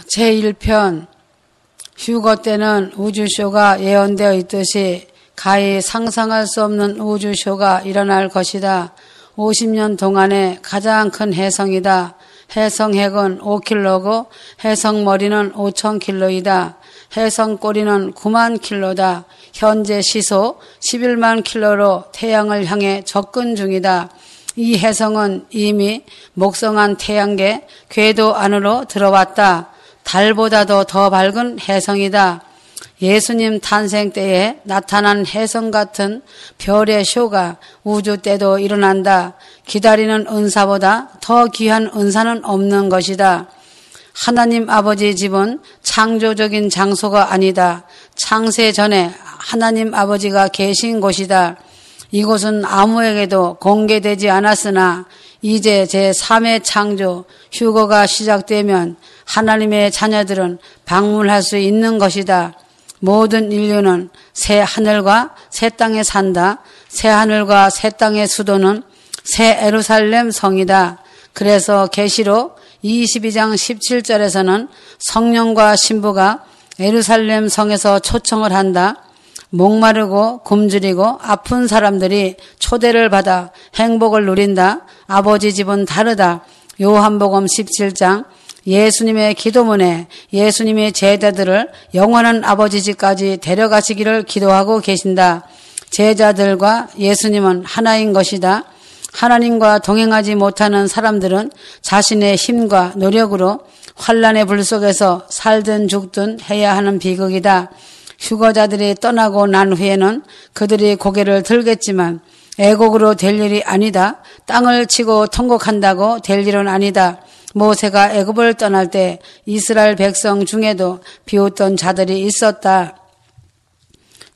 제1편 휴거 때는 우주쇼가 예언되어 있듯이 가히 상상할 수 없는 우주쇼가 일어날 것이다. 50년 동안의 가장 큰 해성이다. 해성핵은 5킬로고 해성머리는 5,000킬로이다. 해성꼬리는 9만 킬로다. 현재 시속 11만 킬로로 태양을 향해 접근 중이다. 이 해성은 이미 목성한 태양계 궤도 안으로 들어왔다. 달보다도 더 밝은 해성이다. 예수님 탄생 때에 나타난 해성 같은 별의 쇼가 우주 때도 일어난다. 기다리는 은사보다 더 귀한 은사는 없는 것이다. 하나님 아버지 집은 창조적인 장소가 아니다. 창세 전에 하나님 아버지가 계신 곳이다. 이곳은 아무에게도 공개되지 않았으나 이제 제3회 창조 휴거가 시작되면 하나님의 자녀들은 방문할 수 있는 것이다. 모든 인류는 새 하늘과 새 땅에 산다. 새 하늘과 새 땅의 수도는 새 예루살렘 성이다. 그래서 계시록 22장 17절에서는 성령과 신부가 예루살렘 성에서 초청을 한다. 목마르고 굶주리고 아픈 사람들이 초대를 받아 행복을 누린다. 아버지 집은 다르다. 요한복음 17장 예수님의 기도문에 예수님의 제자들을 영원한 아버지 집까지 데려가시기를 기도하고 계신다. 제자들과 예수님은 하나인 것이다. 하나님과 동행하지 못하는 사람들은 자신의 힘과 노력으로 환란의 불 속에서 살든 죽든 해야 하는 비극이다. 휴거자들이 떠나고 난 후에는 그들이 고개를 들겠지만 애곡으로 될 일이 아니다. 땅을 치고 통곡한다고 될 일은 아니다. 모세가 애굽을 떠날 때 이스라엘 백성 중에도 비웃던 자들이 있었다.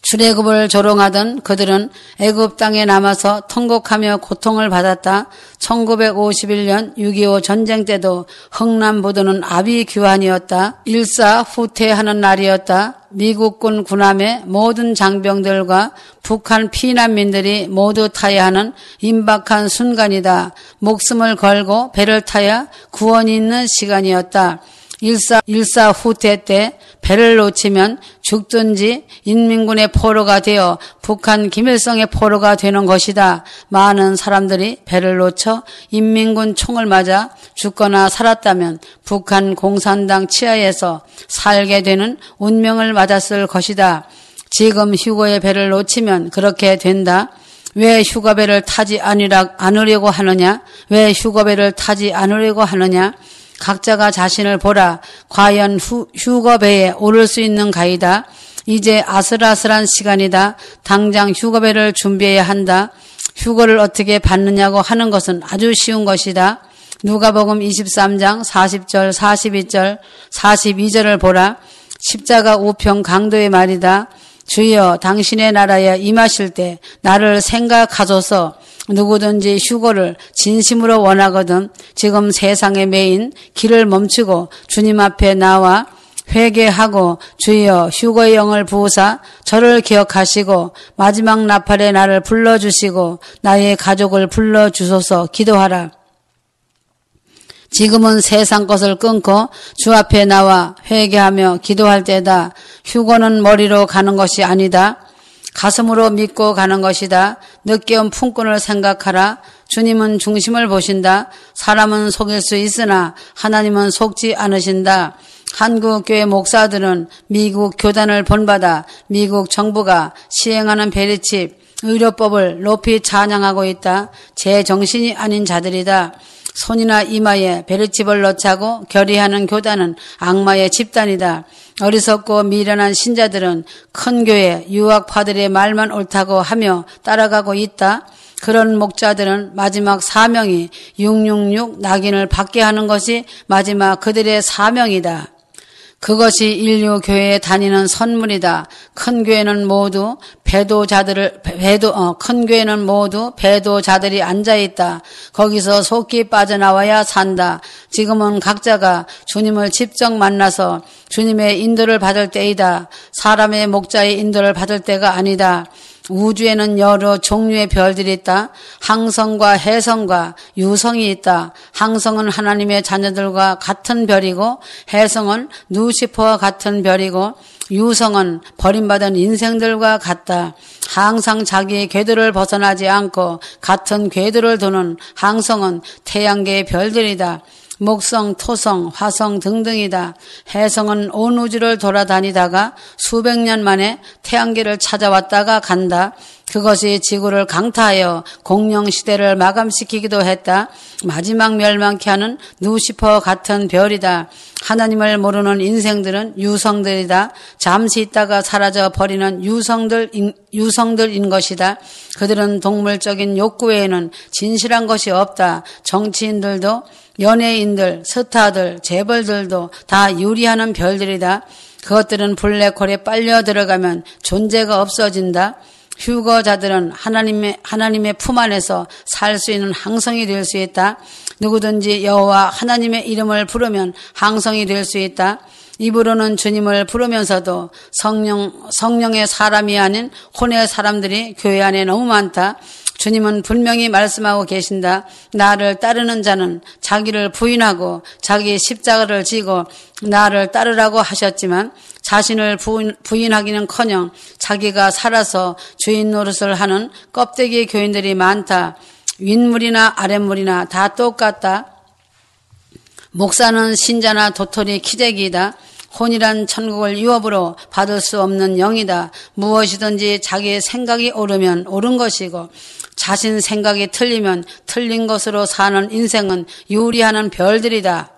출애굽을 조롱하던 그들은 애굽 땅에 남아서 통곡하며 고통을 받았다. 1951년 6.25 전쟁 때도 흥남부두는 아비규환이었다. 일사후퇴하는 날이었다. 미국군 군함의 모든 장병들과 북한 피난민들이 모두 타야 하는 임박한 순간이다. 목숨을 걸고 배를 타야 구원이 있는 시간이었다. 일사후퇴 때 배를 놓치면 죽든지 인민군의 포로가 되어 북한 김일성의 포로가 되는 것이다. 많은 사람들이 배를 놓쳐 인민군 총을 맞아 죽거나 살았다면 북한 공산당 치하에서 살게 되는 운명을 맞았을 것이다. 지금 휴거의 배를 놓치면 그렇게 된다. 왜 휴거배를 타지 않으려고 하느냐? 왜 휴거배를 타지 않으려고 하느냐? 각자가 자신을 보라. 과연 휴거배에 오를 수 있는가이다. 이제 아슬아슬한 시간이다. 당장 휴거배를 준비해야 한다. 휴거를 어떻게 받느냐고 하는 것은 아주 쉬운 것이다. 누가복음 23장 40절, 42절, 42절을 보라. 십자가 우편 강도의 말이다. 주여 당신의 나라에 임하실 때 나를 생각하소서. 누구든지 휴거를 진심으로 원하거든 지금 세상의 메인 길을 멈추고 주님 앞에 나와 회개하고 주여 휴거의 영을 부으사 저를 기억하시고 마지막 나팔에 나를 불러주시고 나의 가족을 불러주소서 기도하라. 지금은 세상 것을 끊고 주 앞에 나와 회개하며 기도할 때다. 휴거는 머리로 가는 것이 아니다. 가슴으로 믿고 가는 것이다. 늦게 온 품꾼을 생각하라. 주님은 중심을 보신다. 사람은 속일 수 있으나 하나님은 속지 않으신다. 한국교회 목사들은 미국 교단을 본받아 미국 정부가 시행하는 베리칩 의료법을 높이 찬양하고 있다. 제 정신이 아닌 자들이다. 손이나 이마에 베리칩을 넣자고 결의하는 교단은 악마의 집단이다. 어리석고 미련한 신자들은 큰 교회 유학파들의 말만 옳다고 하며 따라가고 있다. 그런 목자들은 마지막 사명이 666 낙인을 받게 하는 것이 마지막 그들의 사명이다. 그것이 인류 교회에 다니는 선물이다. 큰 교회는 모두 배도자들이 앉아 있다. 거기서 속기 빠져나와야 산다. 지금은 각자가 주님을 직접 만나서 주님의 인도를 받을 때이다. 사람의 목자의 인도를 받을 때가 아니다. 우주에는 여러 종류의 별들이 있다. 항성과 해성과 유성이 있다. 항성은 하나님의 자녀들과 같은 별이고 해성은 루시퍼와 같은 별이고 유성은 버림받은 인생들과 같다. 항상 자기의 궤도를 벗어나지 않고 같은 궤도를 도는 항성은 태양계의 별들이다. 목성, 토성, 화성 등등이다. 해성은 온 우주를 돌아다니다가 수백 년 만에 태양계를 찾아왔다가 간다. 그것이 지구를 강타하여 공룡시대를 마감시키기도 했다. 마지막 멸망케 하는 루시퍼 같은 별이다. 하나님을 모르는 인생들은 유성들이다. 잠시 있다가 사라져 버리는 유성들인 것이다. 그들은 동물적인 욕구 외에는 진실한 것이 없다. 정치인들도 연예인들, 스타들, 재벌들도 다 유리하는 별들이다. 그것들은 블랙홀에 빨려 들어가면 존재가 없어진다. 휴거자들은 하나님의 품 안에서 살 수 있는 항성이 될 수 있다. 누구든지 여호와 하나님의 이름을 부르면 항성이 될 수 있다. 입으로는 주님을 부르면서도 성령의 사람이 아닌 혼의 사람들이 교회 안에 너무 많다. 주님은 분명히 말씀하고 계신다. 나를 따르는 자는 자기를 부인하고 자기 십자가를 지고 나를 따르라고 하셨지만 자신을 부인하기는커녕 자기가 살아서 주인 노릇을 하는 껍데기 교인들이 많다. 윗물이나 아랫물이나 다 똑같다. 목사는 신자나 도토리 키재기이다. 혼이란 천국을 유업으로 받을 수 없는 영이다. 무엇이든지 자기의 생각이 옳으면 옳은 것이고 자신 생각이 틀리면 틀린 것으로 사는 인생은 유리하는 별들이다.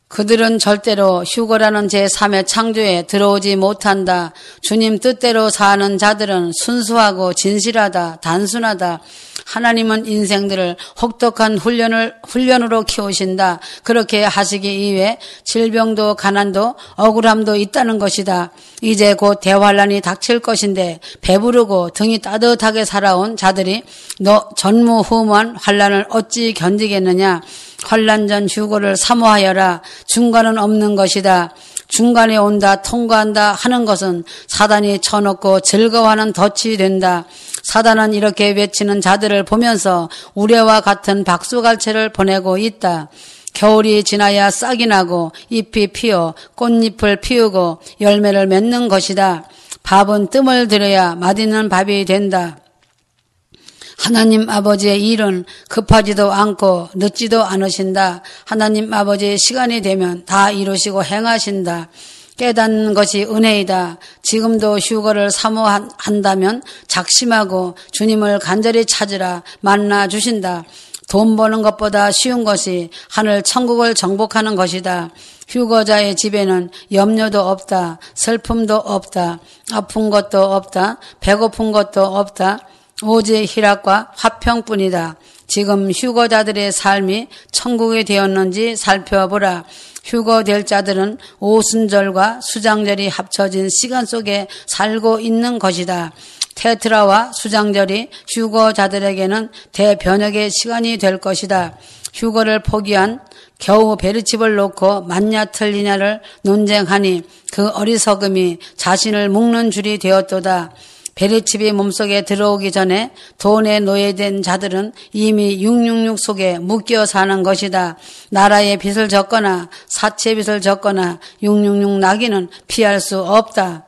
그들은 절대로 휴거라는 제3의 창조에 들어오지 못한다. 주님 뜻대로 사는 자들은 순수하고 진실하다, 단순하다. 하나님은 인생들을 혹독한 훈련으로 키우신다. 그렇게 하시기 이외에 질병도 가난도 억울함도 있다는 것이다. 이제 곧 대환란이 닥칠 것인데 배부르고 등이 따뜻하게 살아온 자들이 너 전무후무한 환란을 어찌 견디겠느냐. 환란 전 휴거를 사모하여라. 중간은 없는 것이다. 중간에 온다, 통과한다 하는 것은 사단이 쳐놓고 즐거워하는 덫이 된다. 사단은 이렇게 외치는 자들을 보면서 우레와 같은 박수갈채를 보내고 있다. 겨울이 지나야 싹이 나고 잎이 피어 꽃잎을 피우고 열매를 맺는 것이다. 밥은 뜸을 들여야 맛있는 밥이 된다. 하나님 아버지의 일은 급하지도 않고 늦지도 않으신다. 하나님 아버지의 시간이 되면 다 이루시고 행하신다. 깨닫는 것이 은혜이다. 지금도 휴거를 사모한다면 작심하고 주님을 간절히 찾으라. 만나 주신다. 돈 버는 것보다 쉬운 것이 하늘 천국을 정복하는 것이다. 휴거자의 집에는 염려도 없다. 슬픔도 없다. 아픈 것도 없다. 배고픈 것도 없다. 오직 희락과 화평뿐이다. 지금 휴거자들의 삶이 천국이 되었는지 살펴보라. 휴거될 자들은 오순절과 수장절이 합쳐진 시간 속에 살고 있는 것이다. 테트라와 수장절이 휴거자들에게는 대변혁의 시간이 될 것이다. 휴거를 포기한 겨우 베르칩을 놓고 맞냐 틀리냐를 논쟁하니 그 어리석음이 자신을 묶는 줄이 되었도다. 베르칩이 몸속에 들어오기 전에 돈에 노예된 자들은 이미 666 속에 묶여 사는 것이다. 나라의 빚을 졌거나 사채 빚을 졌거나 666 나기는 피할 수 없다.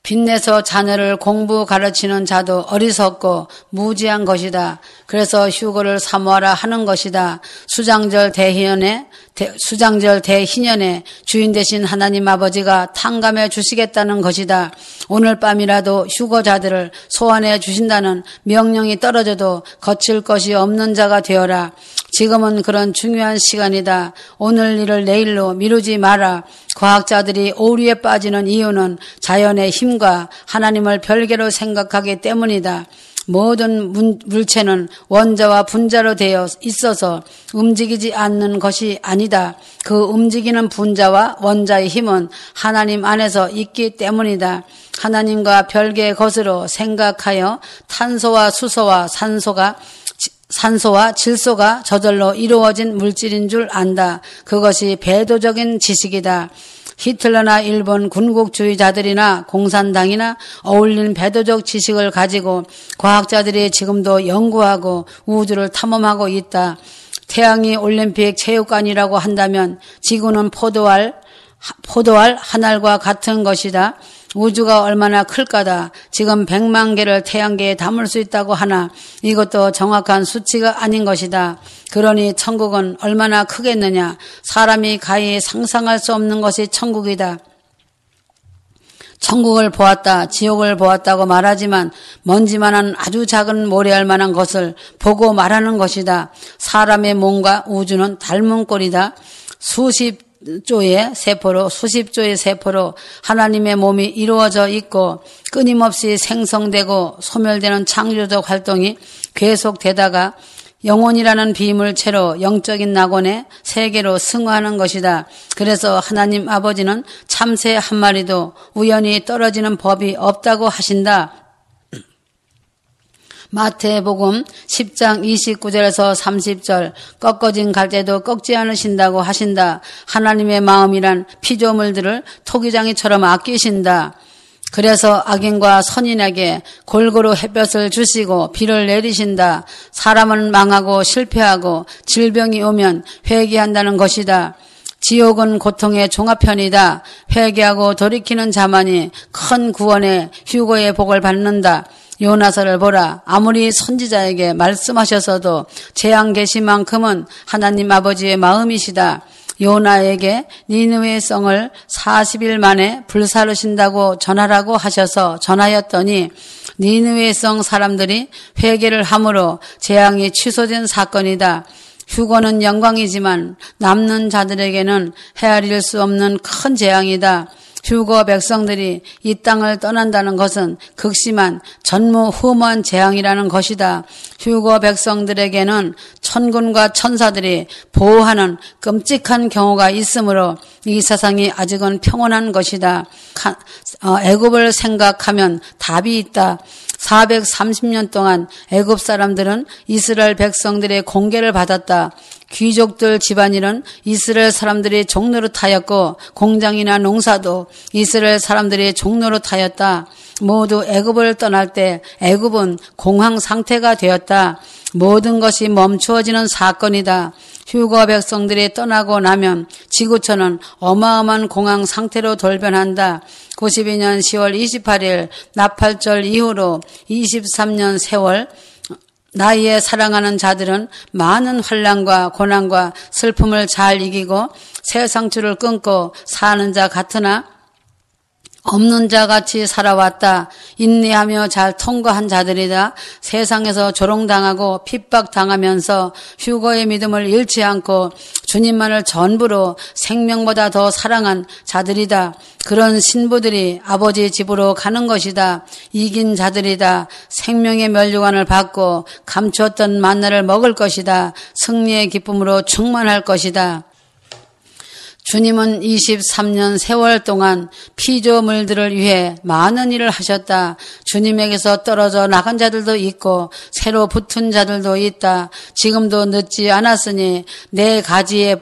빚내서 자녀를 공부 가르치는 자도 어리석고 무지한 것이다. 그래서 휴거를 사모하라 하는 것이다. 수장절 대희년에 주인 되신 하나님 아버지가 탕감해 주시겠다는 것이다. 오늘 밤이라도 휴거자들을 소환해 주신다는 명령이 떨어져도 거칠 것이 없는 자가 되어라. 지금은 그런 중요한 시간이다. 오늘 일을 내일로 미루지 마라. 과학자들이 오류에 빠지는 이유는 자연의 힘과 하나님을 별개로 생각하기 때문이다. 모든 물체는 원자와 분자로 되어 있어서 움직이지 않는 것이 아니다. 그 움직이는 분자와 원자의 힘은 하나님 안에서 있기 때문이다. 하나님과 별개의 것으로 생각하여 탄소와 수소와 산소와 질소가 저절로 이루어진 물질인 줄 안다. 그것이 배도적인 지식이다. 히틀러나 일본 군국주의자들이나 공산당이나 어울린 배도적 지식을 가지고 과학자들이 지금도 연구하고 우주를 탐험하고 있다. 태양이 올림픽 체육관이라고 한다면 지구는 포도알 한 알과 같은 것이다. 우주가 얼마나 클까다. 지금 100만 개를 태양계에 담을 수 있다고 하나 이것도 정확한 수치가 아닌 것이다. 그러니 천국은 얼마나 크겠느냐. 사람이 가히 상상할 수 없는 것이 천국이다. 천국을 보았다, 지옥을 보았다고 말하지만 먼지만한 아주 작은 모래알만한 것을 보고 말하는 것이다. 사람의 몸과 우주는 닮은 꼴이다. 수십 조의 세포로 하나님의 몸이 이루어져 있고 끊임없이 생성되고 소멸되는 창조적 활동이 계속되다가 영혼이라는 비물체로 영적인 낙원의 세계로 승화하는 것이다. 그래서 하나님 아버지는 참새 한 마리도 우연히 떨어지는 법이 없다고 하신다. 마태복음 10장 29절에서 30절 꺾어진 갈대도 꺾지 않으신다고 하신다. 하나님의 마음이란 피조물들을 토기장이처럼 아끼신다. 그래서 악인과 선인에게 골고루 햇볕을 주시고 비를 내리신다. 사람은 망하고 실패하고 질병이 오면 회개한다는 것이다. 지옥은 고통의 종합편이다. 회개하고 돌이키는 자만이 큰 구원의 휴거의 복을 받는다. 요나서를 보라. 아무리 선지자에게 말씀하셔서도 재앙 계시만큼은 하나님 아버지의 마음이시다. 요나에게 니느웨 성을 40일 만에 불사르신다고 전하라고 하셔서 전하였더니 니느웨 성 사람들이 회개를 함으로 재앙이 취소된 사건이다. 휴거는 영광이지만 남는 자들에게는 헤아릴 수 없는 큰 재앙이다. 휴거 백성들이 이 땅을 떠난다는 것은 극심한 전무후무한 재앙이라는 것이다. 휴거 백성들에게는 천군과 천사들이 보호하는 끔찍한 경우가 있으므로 이 세상이 아직은 평온한 것이다. 애굽을 생각하면 답이 있다. 430년 동안 애굽 사람들은 이스라엘 백성들의 공개를 받았다. 귀족들 집안일은 이스라엘 사람들이 종노릇하였고 공장이나 농사도 이스라엘 사람들이 종노릇하였다. 모두 애굽을 떠날 때 애굽은 공황 상태가 되었다. 모든 것이 멈추어지는 사건이다. 휴거 백성들이 떠나고 나면 지구촌은 어마어마한 공황 상태로 돌변한다. 92년 10월 28일 나팔절 이후로 23년 세월 나이에 사랑하는 자들은 많은 환난과 고난과 슬픔을 잘 이기고 세상줄을 끊고 사는 자 같으나 없는 자 같이 살아왔다. 인내하며 잘 통과한 자들이다. 세상에서 조롱당하고 핍박당하면서 휴거의 믿음을 잃지 않고 주님만을 전부로 생명보다 더 사랑한 자들이다. 그런 신부들이 아버지 집으로 가는 것이다. 이긴 자들이다. 생명의 면류관을 받고 감추었던 만나를 먹을 것이다. 승리의 기쁨으로 충만할 것이다. 주님은 23년 세월 동안 피조물들을 위해 많은 일을 하셨다. 주님에게서 떨어져 나간 자들도 있고 새로 붙은 자들도 있다. 지금도 늦지 않았으니 내 가지에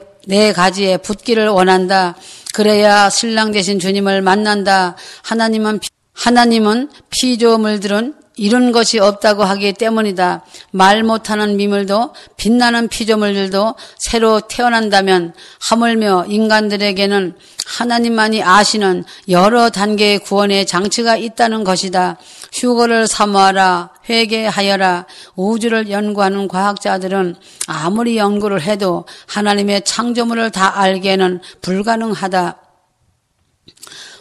붙기를 원한다. 그래야 신랑 되신 주님을 만난다. 하나님은 피조물들은 이런 것이 없다고 하기 때문이다. 말 못하는 미물도 빛나는 피조물들도 새로 태어난다면 하물며 인간들에게는 하나님만이 아시는 여러 단계의 구원의 장치가 있다는 것이다. 휴거를 사모하라, 회개하여라. 우주를 연구하는 과학자들은 아무리 연구를 해도 하나님의 창조물을 다 알기에는 불가능하다.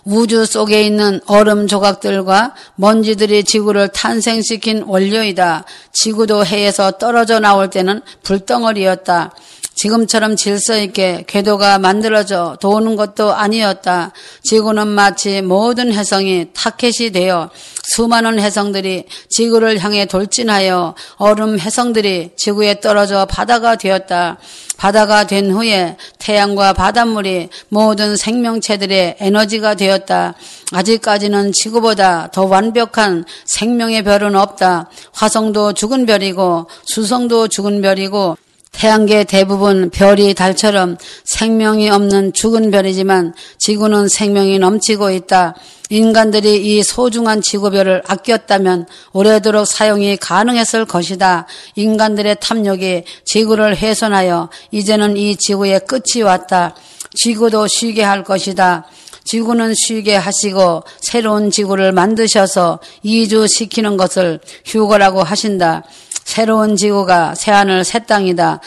우주 속에 있는 얼음 조각들과 먼지들이 지구를 탄생시킨 원료이다. 지구도 해에서 떨어져 나올 때는 불덩어리였다. 지금처럼 질서 있게 궤도가 만들어져 도는 것도 아니었다. 지구는 마치 모든 혜성이 타켓이 되어 수많은 혜성들이 지구를 향해 돌진하여 얼음 혜성들이 지구에 떨어져 바다가 되었다. 바다가 된 후에 태양과 바닷물이 모든 생명체들의 에너지가 되었다. 아직까지는 지구보다 더 완벽한 생명의 별은 없다. 화성도 죽은 별이고 수성도 죽은 별이고 태양계 대부분 별이 달처럼 생명이 없는 죽은 별이지만 지구는 생명이 넘치고 있다. 인간들이 이 소중한 지구별을 아꼈다면 오래도록 사용이 가능했을 것이다. 인간들의 탐욕이 지구를 훼손하여 이제는 이 지구의 끝이 왔다. 지구도 쉬게 할 것이다. 지구는 쉬게 하시고 새로운 지구를 만드셔서 이주시키는 것을 휴거라고 하신다. 새로운 지구가 새하늘 새 땅이다.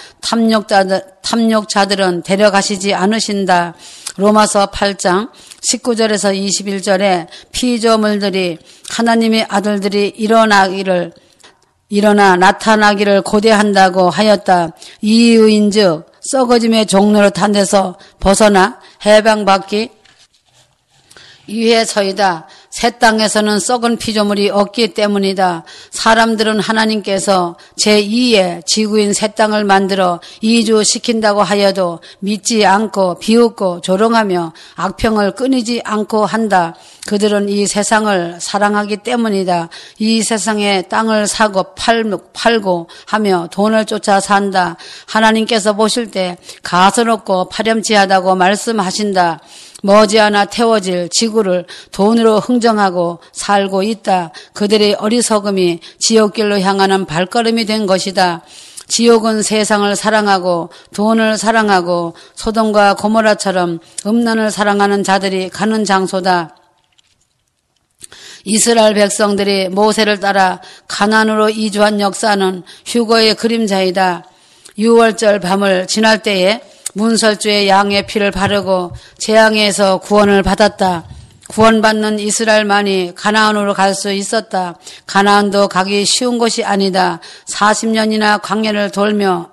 탐욕자들은 데려가시지 않으신다. 로마서 8장 19절에서 21절에 피조물들이 하나님의 아들들이 일어나 나타나기를 고대한다고 하였다. 이유인즉 썩어짐의 종로를 탄 데서 벗어나 해방받기 위해서이다. 새 땅에서는 썩은 피조물이 없기 때문이다. 사람들은 하나님께서 제2의 지구인 새 땅을 만들어 이주시킨다고 하여도 믿지 않고 비웃고 조롱하며 악평을 끊이지 않고 한다. 그들은 이 세상을 사랑하기 때문이다. 이 세상에 땅을 사고 팔고 하며 돈을 쫓아 산다. 하나님께서 보실 때 가소롭고 파렴치하다고 말씀하신다. 머지않아 태워질 지구를 돈으로 흥정하고 살고 있다. 그들의 어리석음이 지옥길로 향하는 발걸음이 된 것이다. 지옥은 세상을 사랑하고 돈을 사랑하고 소돔과 고모라처럼 음란을 사랑하는 자들이 가는 장소다. 이스라엘 백성들이 모세를 따라 가나안으로 이주한 역사는 휴거의 그림자이다. 6월절 밤을 지날 때에 문설주에 양의 피를 바르고 재앙에서 구원을 받았다. 구원받는 이스라엘만이 가나안으로 갈 수 있었다. 가나안도 가기 쉬운 곳이 아니다. 40년이나 광야를 돌며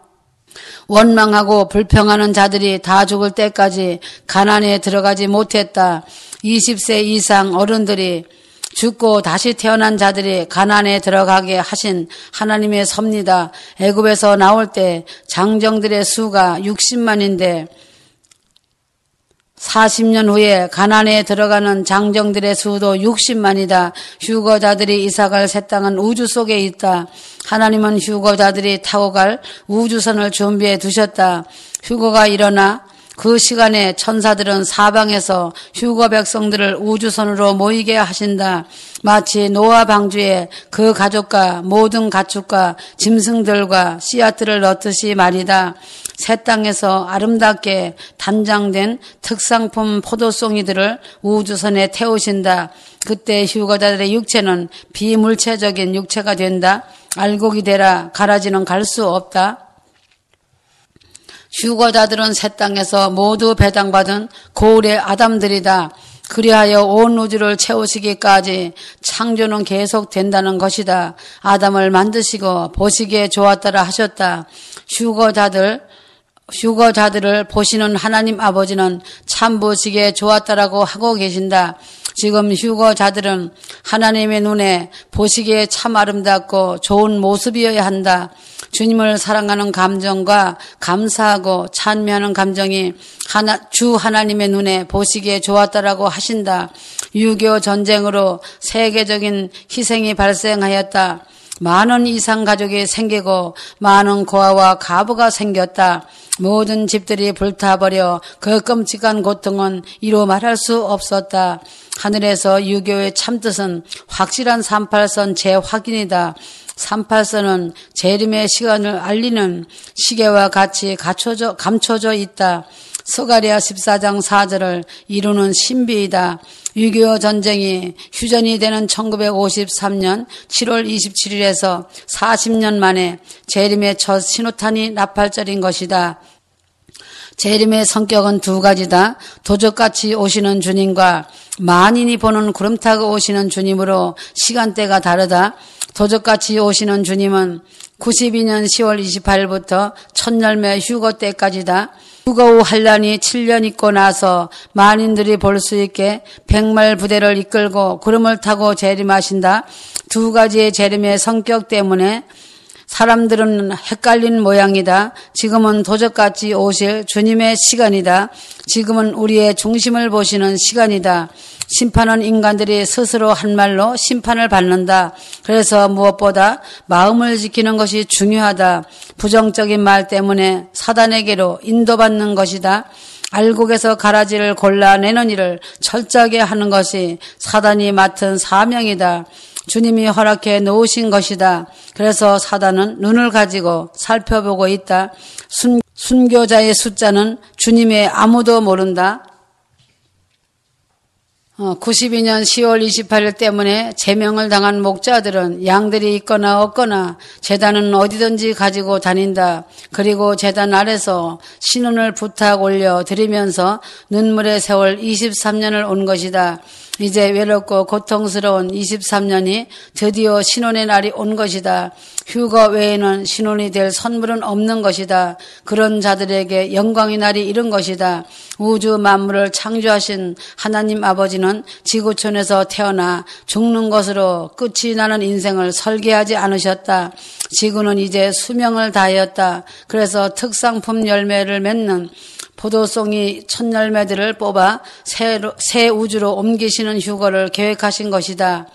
원망하고 불평하는 자들이 다 죽을 때까지 가나안에 들어가지 못했다. 20세 이상 어른들이 죽고 다시 태어난 자들이 가나안에 들어가게 하신 하나님의 섭니다. 애굽에서 나올 때 장정들의 수가 60만인데 40년 후에 가나안에 들어가는 장정들의 수도 60만이다. 휴거자들이 이사갈 새 땅은 우주 속에 있다. 하나님은 휴거자들이 타고 갈 우주선을 준비해 두셨다. 휴거가 일어나 그 시간에 천사들은 사방에서 휴거 백성들을 우주선으로 모이게 하신다. 마치 노아 방주에 그 가족과 모든 가축과 짐승들과 씨앗들을 넣듯이 말이다. 새 땅에서 아름답게 단장된 특상품 포도송이들을 우주선에 태우신다. 그때 휴거자들의 육체는 비물체적인 육체가 된다. 알곡이 되라. 가라지는 갈 수 없다. 휴거자들은 새 땅에서 모두 배당받은 고울의 아담들이다. 그리하여 온 우주를 채우시기까지 창조는 계속된다는 것이다. 아담을 만드시고 보시기에 좋았다라 하셨다. 휴거자들을 보시는 하나님 아버지는 참 보시기에 좋았다라고 하고 계신다. 지금 휴거자들은 하나님의 눈에 보시기에 참 아름답고 좋은 모습이어야 한다. 주님을 사랑하는 감정과 감사하고 찬미하는 감정이 주 하나님의 눈에 보시기에 좋았다라고 하신다. 6.25 전쟁으로 세계적인 희생이 발생하였다. 많은 이상 가족이 생기고 많은 고아와 가부가 생겼다. 모든 집들이 불타버려 그 끔찍한 고통은 이루 말할 수 없었다. 하늘에서 유교의 참뜻은 확실한 38선 재확인이다. 38선은 재림의 시간을 알리는 시계와 같이 감춰져 있다. 스가랴 14장 4절을 이루는 신비이다. 6.25 전쟁이 휴전이 되는 1953년 7월 27일에서 40년 만에 재림의 첫 신호탄이 나팔절인 것이다. 재림의 성격은 두 가지다. 도적같이 오시는 주님과 만인이 보는 구름 타고 오시는 주님으로 시간대가 다르다. 도적같이 오시는 주님은 92년 10월 28일부터 첫 열매 휴거 때까지다. 휴거 후 환란이 7년 있고 나서 만인들이 볼 수 있게 백말 부대를 이끌고 구름을 타고 재림하신다. 두 가지의 재림의 성격 때문에 사람들은 헷갈린 모양이다. 지금은 도적같이 오실 주님의 시간이다. 지금은 우리의 중심을 보시는 시간이다. 심판은 인간들이 스스로 한 말로 심판을 받는다. 그래서 무엇보다 마음을 지키는 것이 중요하다. 부정적인 말 때문에 사단에게로 인도받는 것이다. 알곡에서 가라지를 골라내는 일을 철저하게 하는 것이 사단이 맡은 사명이다. 주님이 허락해 놓으신 것이다. 그래서 사단은 눈을 가지고 살펴보고 있다. 순교자의 숫자는 주님의 아무도 모른다. 92년 10월 28일 때문에 제명을 당한 목자들은 양들이 있거나 없거나 제단은 어디든지 가지고 다닌다. 그리고 제단 아래서 신원을 부탁 올려 드리면서 눈물의 세월 23년을 온 것이다. 이제 외롭고 고통스러운 23년이 드디어 신혼의 날이 온 것이다. 휴거 외에는 신혼이 될 선물은 없는 것이다. 그런 자들에게 영광의 날이 이른 것이다. 우주 만물을 창조하신 하나님 아버지는 지구촌에서 태어나 죽는 것으로 끝이 나는 인생을 설계하지 않으셨다. 지구는 이제 수명을 다하였다. 그래서 특상품 열매를 맺는 포도송이 첫 열매들을 뽑아 새 우주로 옮기시는 휴거를 계획하신 것이다.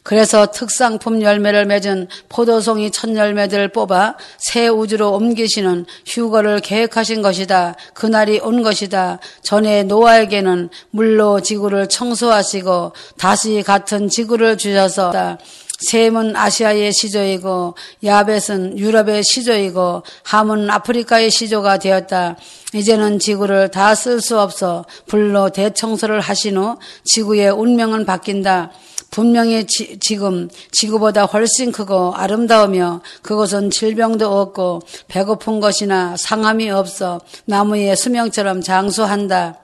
그래서 특상품 열매를 맺은 포도송이 첫 열매들을 뽑아 새 우주로 옮기시는 휴거를 계획하신 것이다. 그날이 온 것이다. 전에 노아에게는 물로 지구를 청소하시고 다시 같은 지구를 주셔서 셈은 아시아의 시조이고 야벳은 유럽의 시조이고 함은 아프리카의 시조가 되었다. 이제는 지구를 다 쓸 수 없어 불로 대청소를 하신 후 지구의 운명은 바뀐다. 분명히 지금 지구보다 훨씬 크고 아름다우며 그곳은 질병도 없고 배고픈 것이나 상함이 없어 나무의 수명처럼 장수한다.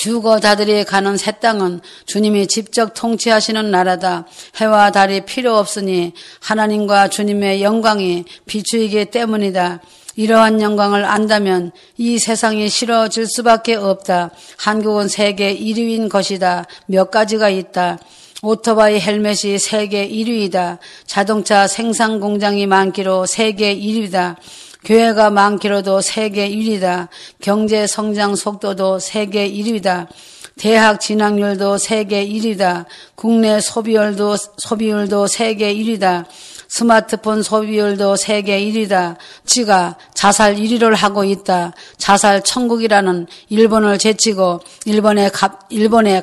휴거자들이 가는 새 땅은 주님이 직접 통치하시는 나라다. 해와 달이 필요 없으니 하나님과 주님의 영광이 비추이기 때문이다. 이러한 영광을 안다면 이 세상이 싫어질 수밖에 없다. 한국은 세계 1위인 것이다. 몇 가지가 있다. 오토바이 헬멧이 세계 1위이다. 자동차 생산 공장이 많기로 세계 1위다. 교회가 많기로도 세계 1위다. 경제 성장 속도도 세계 1위다. 대학 진학률도 세계 1위다. 국내 소비율도 세계 1위다. 스마트폰 소비율도 세계 1위다. 지가 자살 1위를 하고 있다. 자살 천국이라는 일본을 제치고 일본의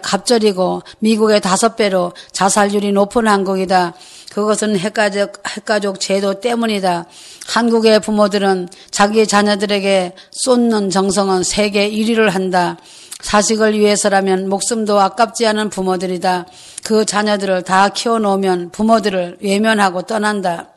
갑절이고 미국의 5배로 자살률이 높은 한국이다. 그것은 핵가족 제도 때문이다. 한국의 부모들은 자기 자녀들에게 쏟는 정성은 세계 1위를 한다. 자식을 위해서라면 목숨도 아깝지 않은 부모들이다. 그 자녀들을 다 키워놓으면 부모들을 외면하고 떠난다.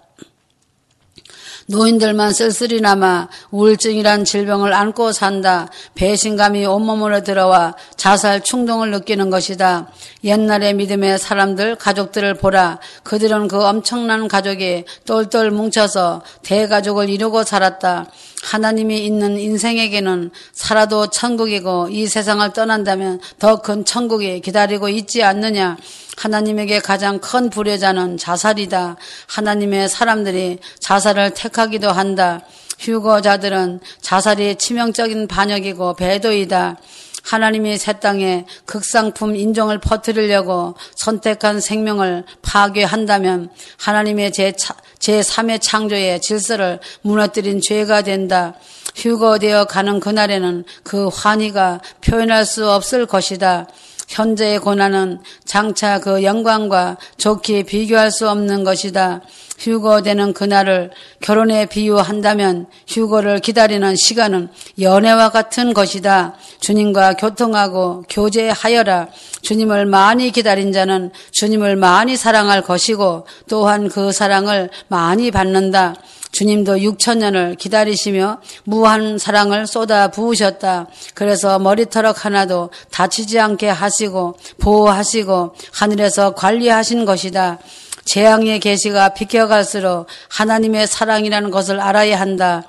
노인들만 쓸쓸히나마 우울증이란 질병을 안고 산다. 배신감이 온몸으로 들어와 자살 충동을 느끼는 것이다. 옛날의 믿음의 사람들, 가족들을 보라. 그들은 그 엄청난 가족이 똘똘 뭉쳐서 대가족을 이루고 살았다. 하나님이 있는 인생에게는 살아도 천국이고 이 세상을 떠난다면 더 큰 천국이 기다리고 있지 않느냐. 하나님에게 가장 큰 불효자는 자살이다. 하나님의 사람들이 자살을 택하기도 한다. 휴거자들은 자살이 치명적인 반역이고 배도이다. 하나님이 새 땅에 극상품 인종을 퍼뜨리려고 선택한 생명을 파괴한다면 하나님의 제3의 창조의 질서를 무너뜨린 죄가 된다. 휴거되어 가는 그날에는 그 환희가 표현할 수 없을 것이다. 현재의 고난은 장차 그 영광과 좋게 비교할 수 없는 것이다. 휴거되는 그날을 결혼에 비유한다면 휴거를 기다리는 시간은 연애와 같은 것이다. 주님과 교통하고 교제하여라. 주님을 많이 기다린 자는 주님을 많이 사랑할 것이고 또한 그 사랑을 많이 받는다. 주님도 6,000년을 기다리시며 무한 사랑을 쏟아 부으셨다. 그래서 머리털럭 하나도 다치지 않게 하시고 보호하시고 하늘에서 관리하신 것이다. 재앙의 계시가 비켜갈수록 하나님의 사랑이라는 것을 알아야 한다.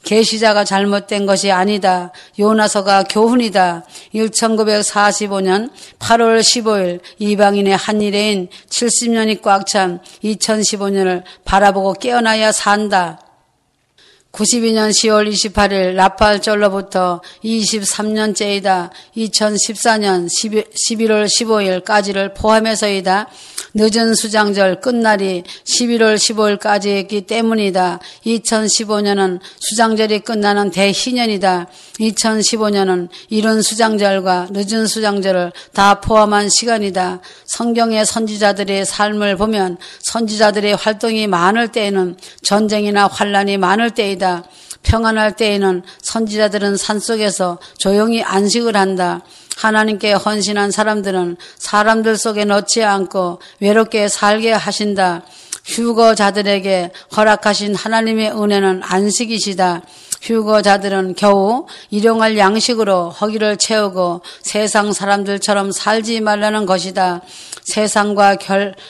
계시자가 잘못된 것이 아니다. 요나서가 교훈이다. 1945년 8월 15일 이방인의 한일애인 70년이 꽉 찬 2015년을 바라보고 깨어나야 산다. 92년 10월 28일 라팔절로부터 23년째이다. 2014년 11월 15일까지를 포함해서이다. 늦은 수장절 끝날이 11월 15일까지였기 때문이다. 2015년은 수장절이 끝나는 대희년이다. 2015년은 이른 수장절과 늦은 수장절을 다 포함한 시간이다. 성경의 선지자들의 삶을 보면 선지자들의 활동이 많을 때에는 전쟁이나 환란이 많을 때이다. 평안할 때에는 선지자들은 산속에서 조용히 안식을 한다. 하나님께 헌신한 사람들은 사람들 속에 넣지 않고 외롭게 살게 하신다. 휴거자들에게 허락하신 하나님의 은혜는 안식이시다. 휴거자들은 겨우 일용할 양식으로 허기를 채우고 세상 사람들처럼 살지 말라는 것이다. 세상과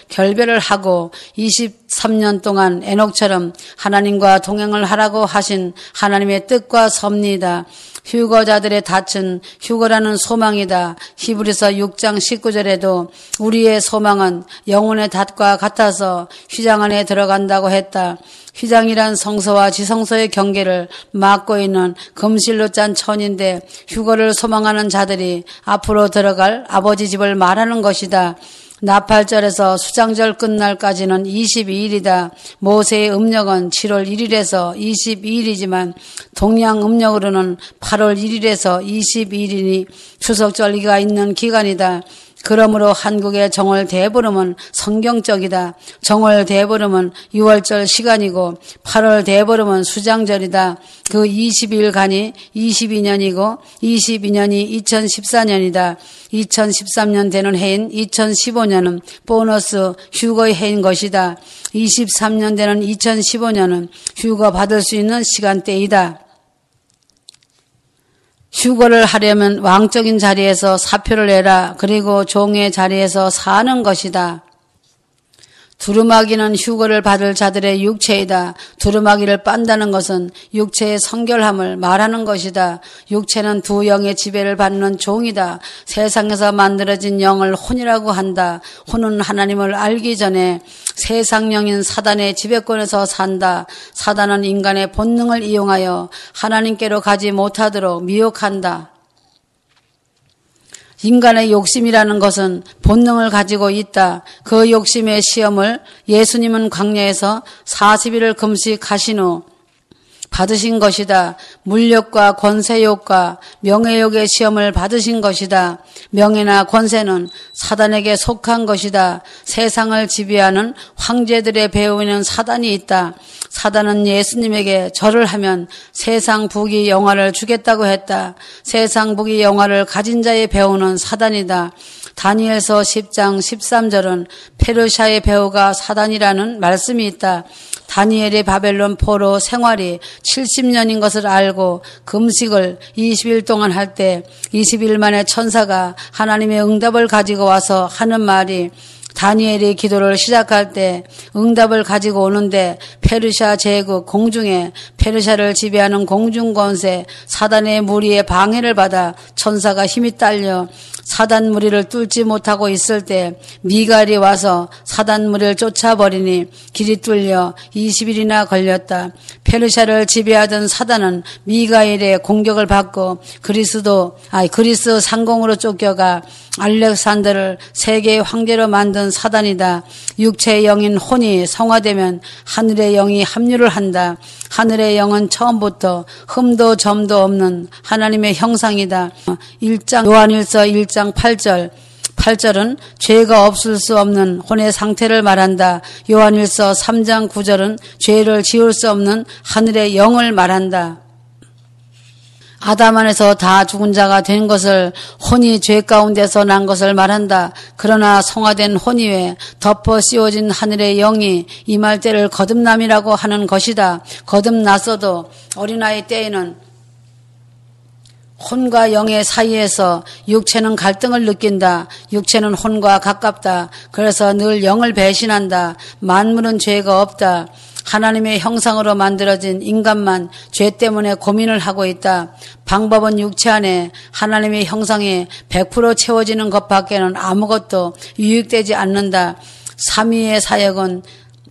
결별을 하고 23년 동안 에녹처럼 하나님과 동행을 하라고 하신 하나님의 뜻과 섭리이다. 휴거자들의 닻은 휴거라는 소망이다. 히브리서 6장 19절에도 우리의 소망은 영혼의 닻과 같아서 휘장 안에 들어간다고 했다. 휘장이란 성소와 지성소의 경계를 막고 있는 금실로 짠 천인데 휴거를 소망하는 자들이 앞으로 들어갈 아버지 집을 말하는 것이다. 나팔절에서 수장절 끝날까지는 22일이다. 모세의 음력은 7월 1일에서 22일이지만 동양 음력으로는 8월 1일에서 22일이니 추석절기가 있는 기간이다. 그러므로 한국의 정월 대보름은 성경적이다. 정월 대보름은 6월절 시간이고 8월 대보름은 수장절이다. 그 22일간이 22년이고 22년이 2014년이다. 2013년 되는 해인 2015년은 보너스 휴거의 해인 것이다. 23년 되는 2015년은 휴거 받을 수 있는 시간대이다. 휴거를 하려면 왕적인 자리에서 사표를 내라. 그리고 종의 자리에서 사는 것이다. 두루마기는 휴거를 받을 자들의 육체이다. 두루마기를 빤다는 것은 육체의 성결함을 말하는 것이다. 육체는 두 영의 지배를 받는 종이다. 세상에서 만들어진 영을 혼이라고 한다. 혼은 하나님을 알기 전에 세상 영인 사단의 지배권에서 산다. 사단은 인간의 본능을 이용하여 하나님께로 가지 못하도록 미혹한다. 인간의 욕심이라는 것은 본능을 가지고 있다. 그 욕심의 시험을 예수님은 광야에서 40일을 금식하신 후 받으신 것이다. 물욕과 권세욕과 명예욕의 시험을 받으신 것이다. 명예나 권세는 사단에게 속한 것이다. 세상을 지배하는 황제들의 배후에는 사단이 있다. 사단은 예수님에게 절을 하면 세상 부귀 영화를 주겠다고 했다. 세상 부귀 영화를 가진 자의 배후는 사단이다. 다니엘서 10장 13절은 페르시아의 배후가 사단이라는 말씀이 있다. 다니엘의 바벨론 포로 생활이 70년인 것을 알고 금식을 20일 동안 할 때 20일 만에 천사가 하나님의 응답을 가지고 와서 하는 말이 다니엘이 기도를 시작할 때 응답을 가지고 오는데 페르시아 제국 공중에 페르시아를 지배하는 공중권세 사단의 무리의 방해를 받아 천사가 힘이 딸려 사단 무리를 뚫지 못하고 있을 때 미갈이 와서 사단 무리를 쫓아버리니 길이 뚫려 20일이나 걸렸다. 페르시아를 지배하던 사단은 미가엘의 공격을 받고 그리스 상공으로 쫓겨가 알렉산더를 세계의 황제로 만든 사단이다. 육체의 영인 혼이 성화되면 하늘의 영이 합류를 한다. 하늘의 영은 처음부터 흠도 점도 없는 하나님의 형상이다. 요한일서 1장 8절은 죄가 없을 수 없는 혼의 상태를 말한다. 요한일서 3장 9절은 죄를 지을 수 없는 하늘의 영을 말한다. 아담 안에서 다 죽은 자가 된 것을 혼이 죄 가운데서 난 것을 말한다. 그러나 성화된 혼이 외에 덮어 씌워진 하늘의 영이 임할 때를 거듭남이라고 하는 것이다. 거듭났어도 어린아이 때에는 혼과 영의 사이에서 육체는 갈등을 느낀다. 육체는 혼과 가깝다. 그래서 늘 영을 배신한다. 만물은 죄가 없다. 하나님의 형상으로 만들어진 인간만 죄 때문에 고민을 하고 있다. 방법은 육체 안에 하나님의 형상이 100% 채워지는 것밖에는 아무것도 유익되지 않는다. 삼위의 사역은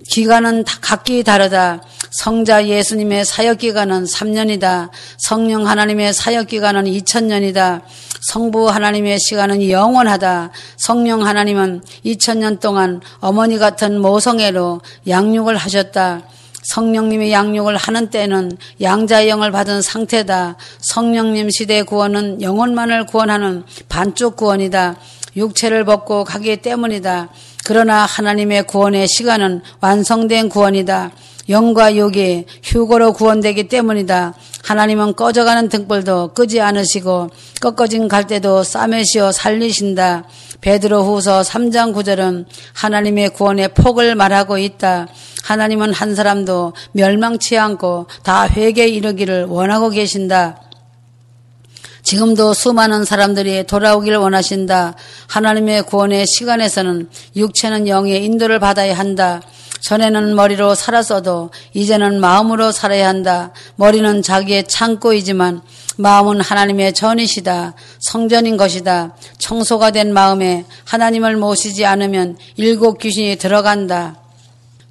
기간은 각기 다르다. 성자 예수님의 사역기간은 3년이다. 성령 하나님의 사역기간은 2000년이다. 성부 하나님의 시간은 영원하다. 성령 하나님은 2000년 동안 어머니 같은 모성애로 양육을 하셨다. 성령님이 양육을 하는 때는 양자의 영을 받은 상태다. 성령님 시대 구원은 영혼만을 구원하는 반쪽 구원이다. 육체를 벗고 가기 때문이다. 그러나 하나님의 구원의 시간은 완성된 구원이다. 영과 육이 휴거로 구원되기 때문이다. 하나님은 꺼져가는 등불도 끄지 않으시고 꺾어진 갈대도 싸매시어 살리신다. 베드로후서 3장 9절은 하나님의 구원의 폭을 말하고 있다. 하나님은 한 사람도 멸망치 않고 다 회개에 이르기를 원하고 계신다. 지금도 수많은 사람들이 돌아오기를 원하신다. 하나님의 구원의 시간에서는 육체는 영의 인도를 받아야 한다. 전에는 머리로 살았어도 이제는 마음으로 살아야 한다. 머리는 자기의 창고이지만 마음은 하나님의 전이시다. 성전인 것이다. 청소가 된 마음에 하나님을 모시지 않으면 7 귀신이 들어간다.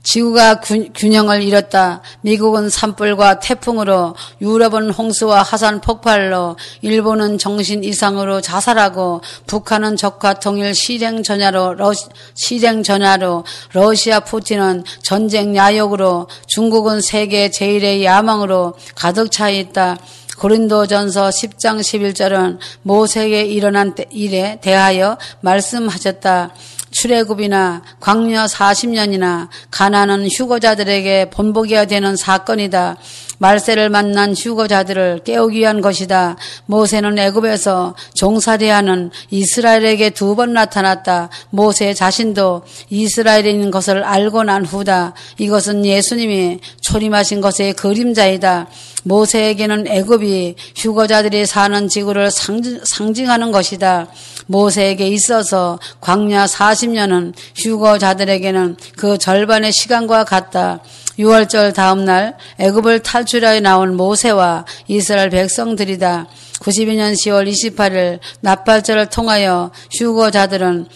지구가 균형을 잃었다. 미국은 산불과 태풍으로, 유럽은 홍수와 화산 폭발로, 일본은 정신 이상으로 자살하고, 북한은 적화 통일 실행 전야로, 러시아 푸틴은 전쟁 야욕으로, 중국은 세계 제1의 야망으로 가득 차 있다. 고린도전서 10장 11절은 모세에게 일어난 일에 대하여 말씀하셨다. 출애굽이나 광야 40년이나 가나안은 휴거자들에게 본보기가 되는 사건이다. 말세를 만난 휴거자들을 깨우기 위한 것이다. 모세는 애굽에서 종살이하는 이스라엘에게 2번 나타났다. 모세 자신도 이스라엘인 것을 알고 난 후다. 이것은 예수님이 초림하신 것의 그림자이다. 모세에게는 애굽이 휴거자들이 사는 지구를 상징하는 것이다. 모세에게 있어서 광야 40년은 휴거자들에게는 그 절반의 시간과 같다. 6월절 다음 날 애굽을 탈출하여 나온 모세와 이스라엘 백성들이다. 92년 10월 28일 납발절을 통하여 휴거자들은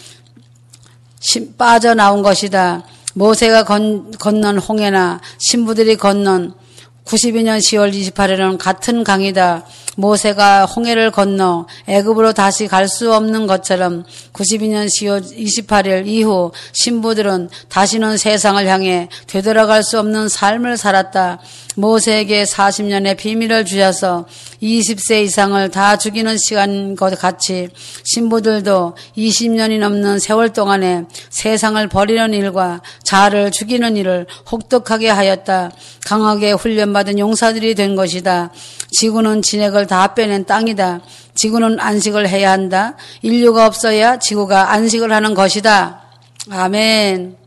빠져나온 것이다. 모세가 건넌 홍해나 신부들이 건넌 92년 10월 28일은 같은 강이다. 모세가 홍해를 건너 애굽으로 다시 갈 수 없는 것처럼 92년 10월 28일 이후 신부들은 다시는 세상을 향해 되돌아갈 수 없는 삶을 살았다. 모세에게 40년의 비밀을 주셔서 20세 이상을 다 죽이는 시간과 같이 신부들도 20년이 넘는 세월 동안에 세상을 버리는 일과 자아를 죽이는 일을 혹독하게 하였다. 강하게 훈련받은 용사들이 된 것이다. 지구는 진액을 다 빼낸 땅이다. 지구는 안식을 해야 한다. 인류가 없어야 지구가 안식을 하는 것이다. 아멘.